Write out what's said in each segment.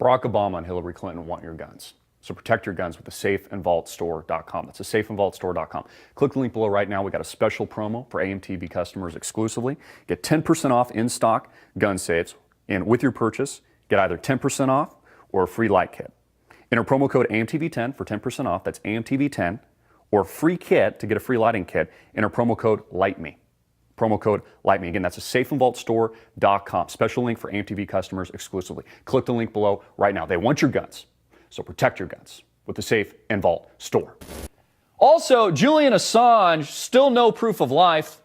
Barack Obama and Hillary Clinton want your guns. So protect your guns with the safeandvaultstore.com. That's the safeandvaultstore.com. Click the link below right now. We got a special promo for AMTV customers exclusively. Get 10% off in-stock gun safes, and with your purchase, get either 10% off or a free light kit. Enter promo code AMTV10 for 10% off. That's AMTV10, or free kit to get a free lighting kit. Enter promo code LIGHTME. Promo code LIGHTME. Again, that's a safeandvaultstore.com. Special link for AMTV customers exclusively. Click the link below right now. They want your guns. So protect your guns with the Safe and Vault store. Also, Julian Assange, still no proof of life.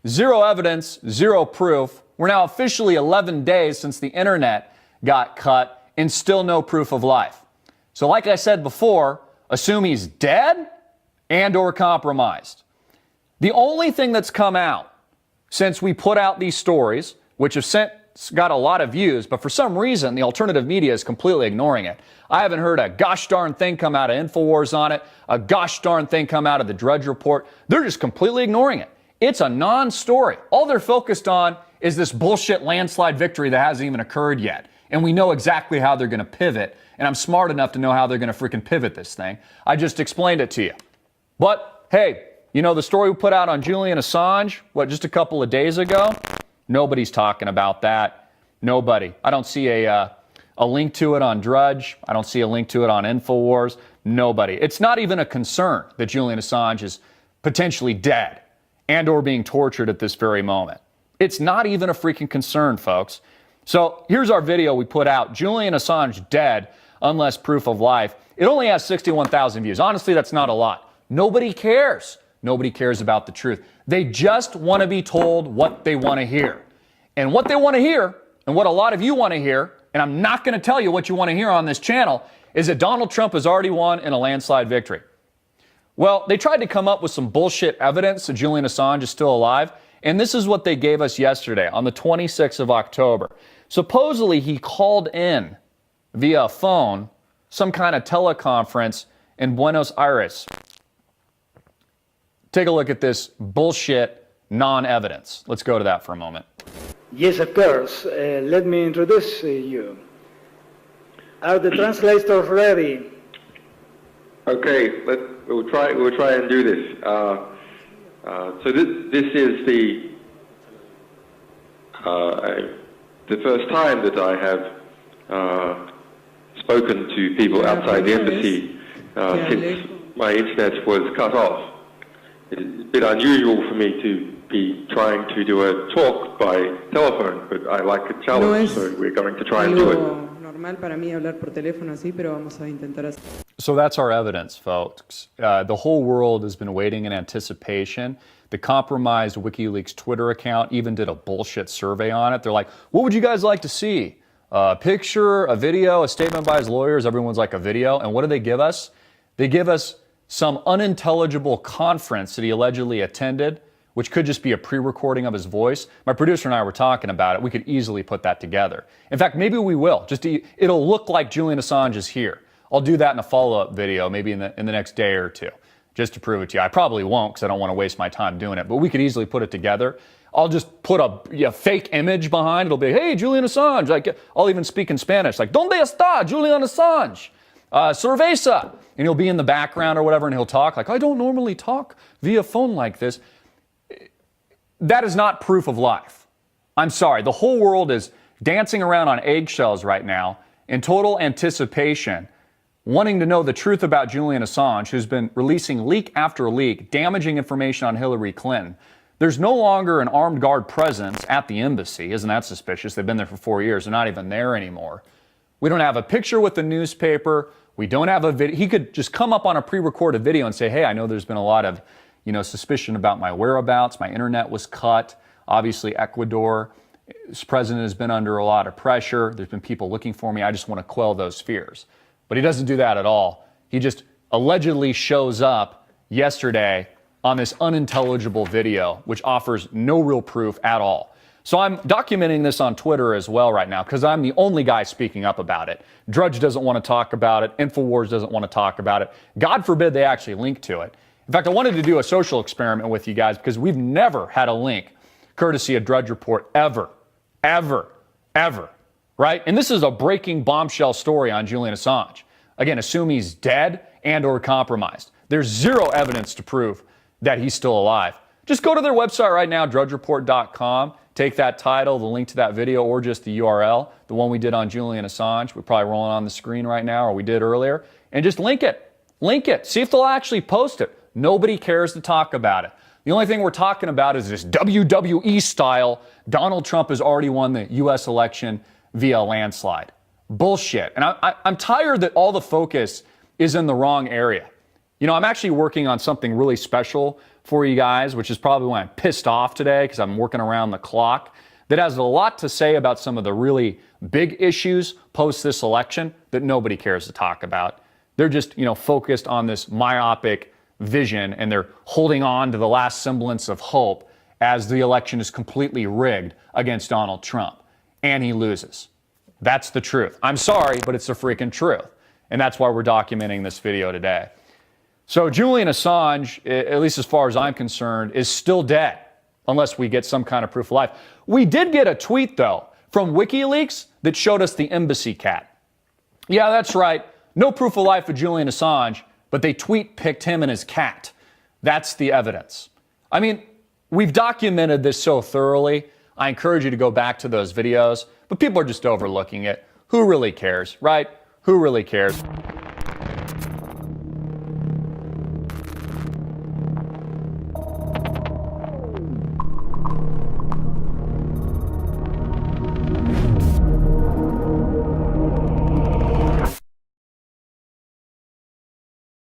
Zero evidence, zero proof. We're now officially 11 days since the internet got cut and still no proof of life. So like I said before, assume he's dead and or compromised. The only thing that's come out since we put out these stories, which have got a lot of views, but for some reason the alternative media is completely ignoring it. I haven't heard a gosh darn thing come out of InfoWars on it, a gosh darn thing come out of the Drudge Report. They're just completely ignoring it. It's a non-story. All they're focused on is this bullshit landslide victory that hasn't even occurred yet. And we know exactly how they're going to pivot, and I'm smart enough to know how they're going to freaking pivot this thing. I just explained it to you. But hey, you know the story we put out on Julian Assange, just a couple of days ago? Nobody's talking about that. Nobody. I don't see a link to it on Drudge. I don't see a link to it on InfoWars. Nobody. It's not even a concern that Julian Assange is potentially dead and or being tortured at this very moment. It's not even a freaking concern, folks. So here's our video we put out. Julian Assange dead unless proof of life. It only has 61,000 views. Honestly, that's not a lot. Nobody cares. Nobody cares about the truth. They just want to be told what they want to hear. And what they want to hear, and what a lot of you want to hear, and I'm not going to tell you what you want to hear on this channel, is that Donald Trump has already won in a landslide victory. Well, they tried to come up with some bullshit evidence that Julian Assange is still alive, and this is what they gave us yesterday on the 26th of October. Supposedly, he called in via phone some kind of teleconference in Buenos Aires. Take a look at this bullshit non-evidence. Let's go to that for a moment. Yes, of course. Let me introduce you. Are the translators ready? Okay, we'll try and do this. So this is the first time that I have spoken to people outside the embassy since my internet was cut off. It's a bit unusual for me to be trying to do a talk by telephone, but I like a challenge, so we're going to try and do it. So that's our evidence, folks. The whole world has been waiting in anticipation. The compromised WikiLeaks Twitter account even did a bullshit survey on it. They're like, what would you guys like to see? A picture, a video, a statement by his lawyers? Everyone's like, a video. And what do they give us? They give us some unintelligible conference that he allegedly attended, which could just be a pre-recording of his voice. My producer and I were talking about it. We could easily put that together. In fact, maybe we will. It'll look like Julian Assange is here. I'll do that in a follow-up video, maybe in the next day or two, just to prove it to you. I probably won't because I don't want to waste my time doing it, but we could easily put it together. I'll just put a fake image behind. It'll be, hey, Julian Assange. Like, I'll even speak in Spanish, like, ¿Dónde está Julian Assange? Cerveza. And he'll be in the background or whatever, and he'll talk like, I don't normally talk via phone like this. That is not proof of life. I'm sorry. The whole world is dancing around on eggshells right now in total anticipation, wanting to know the truth about Julian Assange, who's been releasing leak after leak, damaging information on Hillary Clinton. There's no longer an armed guard presence at the embassy. Isn't that suspicious? They've been there for 4 years. They're not even there anymore. We don't have a picture with the newspaper. We don't have a video. He could just come up on a pre-recorded video and say, hey, I know there's been a lot of, suspicion about my whereabouts. My internet was cut. Obviously, Ecuador's president has been under a lot of pressure. There's been people looking for me. I just want to quell those fears. But he doesn't do that at all. He just allegedly shows up yesterday on this unintelligible video, which offers no real proof at all. So I'm documenting this on Twitter as well right now because I'm the only guy speaking up about it. Drudge doesn't want to talk about it. InfoWars doesn't want to talk about it. God forbid they actually link to it. In fact, I wanted to do a social experiment with you guys because we've never had a link courtesy of Drudge Report ever, right? And this is a breaking bombshell story on Julian Assange. Again, assume he's dead and or compromised. There's zero evidence to prove that he's still alive. Just go to their website right now, drudgereport.com. Take that title, the link to that video, or just the URL, the one we did on Julian Assange. We're probably rolling on the screen right now, or we did earlier. And just link it. Link it. See if they'll actually post it. Nobody cares to talk about it. The only thing we're talking about is this WWE style. Donald Trump has already won the U.S. election via landslide. Bullshit. And I'm tired that all the focus is in the wrong area. You know, I'm actually working on something really special for you guys, which is probably why I'm pissed off today, because I'm working around the clock, that has a lot to say about some of the really big issues post this election that nobody cares to talk about. They're just, focused on this myopic vision, and they're holding on to the last semblance of hope as the election is completely rigged against Donald Trump, and he loses. That's the truth. I'm sorry, but it's the freaking truth. And that's why we're documenting this video today. So Julian Assange, at least as far as I'm concerned, is still dead, unless we get some kind of proof of life. We did get a tweet, though, from WikiLeaks that showed us the embassy cat. Yeah, that's right. No proof of life of Julian Assange, but they tweet-picked him and his cat. That's the evidence. I mean, we've documented this so thoroughly. I encourage you to go back to those videos, but people are just overlooking it. Who really cares, right? Who really cares?